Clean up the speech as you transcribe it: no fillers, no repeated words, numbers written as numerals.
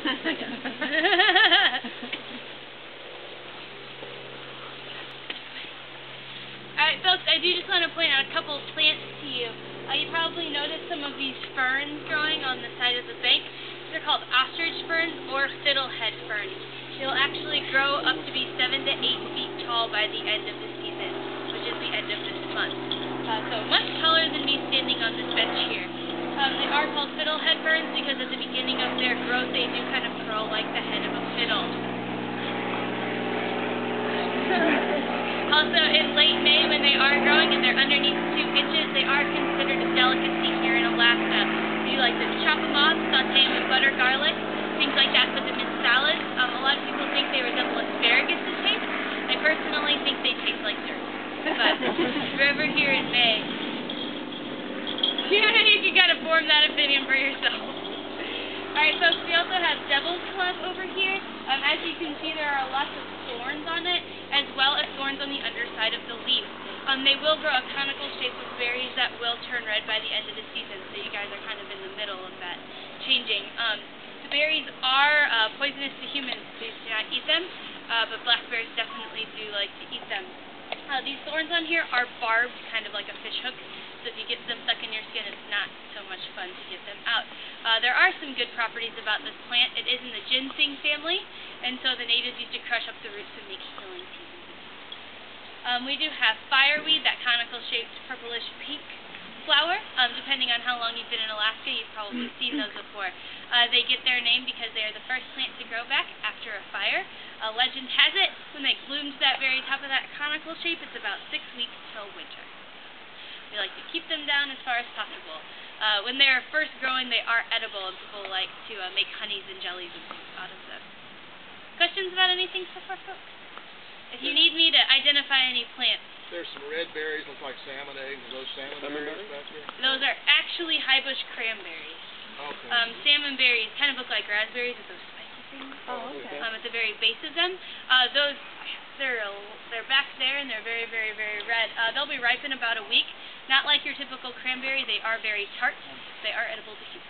Alright folks, I do just want to point out a couple of plants to you. You probably noticed some of these ferns growing on the side of the bank. These are called ostrich ferns or fiddlehead ferns. They'll actually grow up to be 7 to 8 feet tall by the end of the season, which is the end of this month. So much taller than me standing on this bench here. They are called fiddlehead ferns because at the beginning of their growth they do kind of curl like the head of a fiddle. Also, in late May, when they are growing and they're underneath 2 inches, they are considered a delicacy here in Alaska. You like to chop them off, saute them with butter, garlic, things like that, put them in salads. A lot of people think they resemble asparagus in taste. I personally think they taste like dirt. But if you're ever here in May, you can kind of form that opinion for yourself. Alright folks, we also have devil's club over here. As you can see, there are lots of thorns on it, as well as thorns on the underside of the leaf. They will grow a conical shape with berries that will turn red by the end of the season, so you guys are kind of in the middle of that changing. The berries are poisonous to humans, please do not eat them, but blackberries definitely do like to eat them. These thorns on here are barbed, kind of like a fish hook, so if you get them stuck in your skin, it's not so much fun to get them out. There are some good properties about this plant. It is in the ginseng family, and so the natives used to crush up the roots to make healing teas. We do have fireweed, that conical-shaped purplish pink flower. Depending on how long you've been in Alaska, you've probably seen those before. They get their name because they are the first plant to grow back after a fire. Legend has it, when they bloom to that very top of that conical shape, it's about 6 weeks till winter. We like to keep them down as far as possible. When they're first growing, they are edible, and people like to make honeys and jellies and things out of them. Questions about anything so far, folks? If you need me to identify any plants. There's some red berries, look like salmon eggs. Are those salmon berries back here? Those are actually high bush cranberries. Okay. Salmon berries kind of look like raspberries with those spiky things. Oh, okay. At the very base of them. They're back there and they're very, very, very red. They'll be ripe in about a week. Not like your typical cranberry, they are very tart. They are edible to humans.